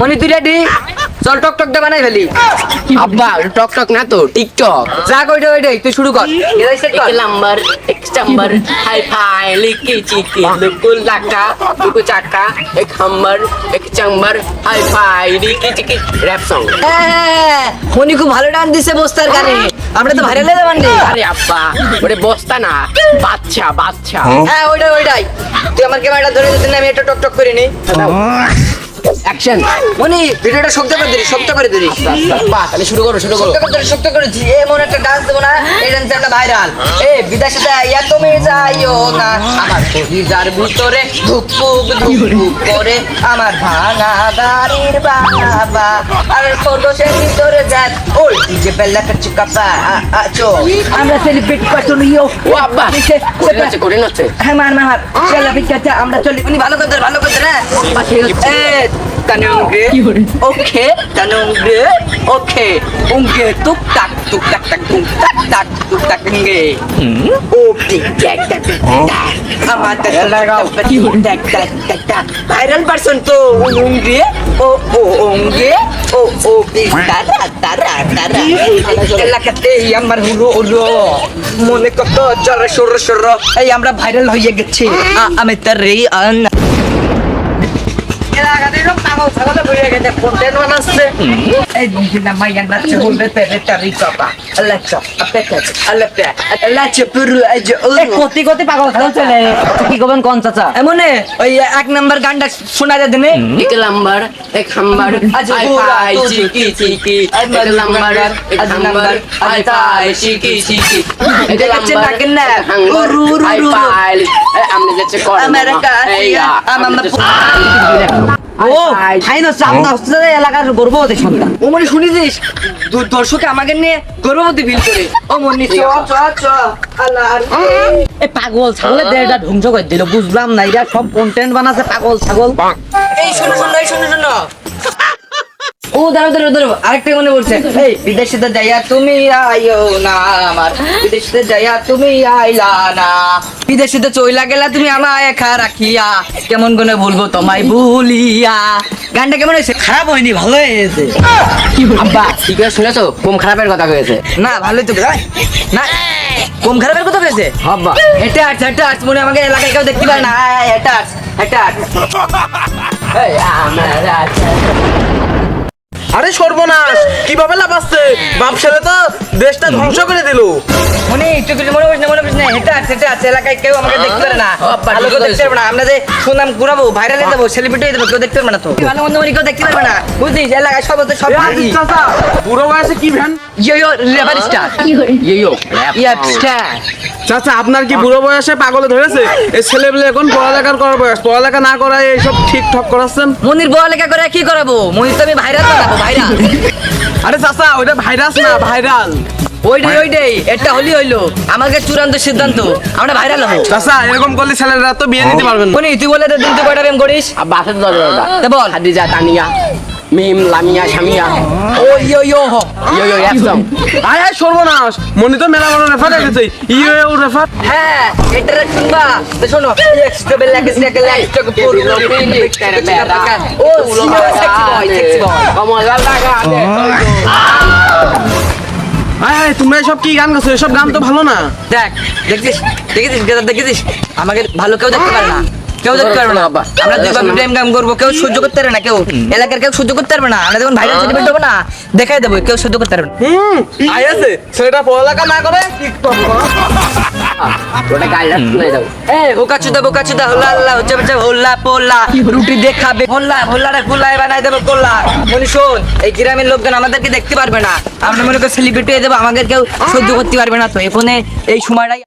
মনি তুই রেডি? চল টক টক দা বানাই ফেলি। আব্বা টক টক না তো টিকটক। যা ওইটাই তুই শুরু কর। एक नंबर एक चंबर हाई फाई लिकी चिकी लुकुल लाका लुकु चाका एक हमर एक चंबर हाई फाई लिकी चिकी रैप सॉन्ग। হ্যাঁ, মনি খুব ভালো ডান্স দিছে বস্তার গানে। আমরা তো ভাইরাল হয়ে যাবানি। अरे अब्बा ওরে বস্তা না বাচ্চা বাচ্চা। হ্যাঁ ওইটাই। তুই আমার ক্যামেরাটা ধরে দিতে না, আমি একটা টক টক করে নি। অ্যাকশন। মনি ভিডিওটা শক্ত করে দিস। বাহ তাহলে শুরু করো। শক্ত করেছি। এমন একটা ডান্স দেবো না, এই ডান্সে আমরা ভাইরাল। বিদেশে যাইয়া তুমি যাইও না, আমার কলিজার ভিতরে ধুকপুক করে আমার ভাঙা দাড়ির বাবা, আর ফটোসের ভিতরে যাক ওই যে বেলা কাচুকাপা আচো আমরা সেলিব্রেট করছিও। ও আব্বা করে নাচে। হ্যাঁ মার চলা পিকাচা আমরা চলি। উনি ভালো করে না Tanungge, oke, tanungge, oke, ungge, tuk tak tak tuk tak nge. Oh, tik tak. Amat tak. Viral person to ungge, ungge, tik tara. এলাকাতে আমার হলো মনে কত জোরে সর এই আমরা ভাইরাল হয়ে গেছি। আমি তার রে এক নাম্বার গানটা শোনা যায় দিনে एक नंबर एक हमर हाई फाई चिकी चिकी एक नंबर एक हमर हाई फाई चिकी चिकी एक नंबर না हाई फाई আমনে যাচ্ছে কোন আমেরিকা ও খাই না সামনে আসছে এলাকার গর্ভবতী সন্তান। ও মানে শুনেছিস দর্শকে আমাকে নিয়ে গর্ভবতী ফিল করে। ও মনি চ আল্লাহ এ পাগল ছাগলের দেহটা ধ্বংস করে দিল। বুঝলাম না, এরা সব কন্টেন্ট বানাচ্ছে পাগল ছাগল। এই শোনো ও দাঁড়াও আরেকটা মনে পড়ছে। এই বিদেশিতে যাইয়া তুমি আইও না, আমার বিদেশিতে যাইয়া তুমি আইলা না, বিদেশিতে চইলা গেলা তুমি আমায় একা রাখিয়া, কেমন করে বলবো তোমায় ভুলিয়া। গানটা কেমন হয়েছে? খারাপ হয়নি, ভালো হয়েছে। আব্বা কি করে শুনেছো? কম খারাপের কথা কয়েছে না ভালোই তো না, কম খারাপের কথা হয়েছে। আব্বা এটা আর্টস মনে আমাকে এলাকায় কেউ দেখতে পারে না। এটা আর্টস এই আমার আরে সর্বনাশ, কিভাবে লাভ আসছে? বাপ ছেলে তো দেশটা ধ্বংস করে দিল। মনে পড়ছে না। এটা আছে এলাকায় কেউ আমাকে দেখতে পারে না, ভালো কেউ দেখতে পারবে না। আমরা যে সুনাম ঘুরাবো, ভাইরাল হয়ে যাবো, সেলিব্রিটি হয়ে যাবো, কেউ দেখতে পারবে না। তো ভালো মন্দ কেউ দেখতে পারবে না, বুঝছিস? এলাকায় সব চাচা বুড়ো বয়সে কি ভ্যান? রেভার স্টার চাচা আপনার কি বুড়ো বয়সে পাগলে ধরেছে? এই ছেলেবেলে এখন পড়ালেখা করার বয়স, পড়ালেখা না করায় এইসব ঠিকঠাক করাচ্ছেন। মনির পড়ালেখা করে কি করাবো? মনির তো আমি ভাইরাল বানাবো, ভাইরাল। আরে চাচা ওইটা ভাইরাস না, ভাইরাল। ওইটাই এটা হইলো আমাকে চূড়ান্ত সিদ্ধান্ত, আমরা ভাইরাল হবো। চাচা এরকম করলে ছেলেরা তো বিয়ে দিতে পারবেন না। মনি তুই বলে দিন তুই কয়টা প্রেম করিস? আব্বা আছে তো দরজা বল। হাদিজা তানিয়া মিম লামিয়া শামিয়া ও ইয়ো ইয়ো র‍্যাপ সং। আয় সর্বনাশ, মনি তো মেলা বড় রেফার রেখেছে। ইউ রেফার। হ্যাঁ এটা শুনবা তো শোনো। এক্সট্রা ও সেক্সি বয় কমলা লাগা আয় তুমি এসব কি গান গাছো? এসব গান তো ভালো না। দেখেছিস আমাকে ভালো কেউ দেখতে পারে না, কেউ দেখতে পারবে না। আমরা দুইভাবে প্রেম কাম করবো, কেউ সহ্য করতে পারবে না, কেউ এলাকার কেউ সহ্য করতে পারবে না। আমরা যখন ভাইরাল সেলিব্রেট হবো না, দেখাই দেবো, কেউ সহ্য করতে পারবে না। আয় আছে ছেলেটা পড়ালেখা না করে টিকটক করে। ওটা গাইলা শুনাই দাও। বোকা চুদা হোলা আল্লাহ হচ্ছে বাচ্চা হোলা পোলা রুটি দেখাবে হোল্লারে ফুলাই বানাই দেবো কোল্লা। মনে শোন, এই গ্রামের লোকজন আমাদেরকে দেখতে পারবে না, আমরা মনে করি সেলিব্রিটি হয়ে যাবো, আমাদের কেউ সহ্য করতে পারবে না। তো এখানে এই সময়টাই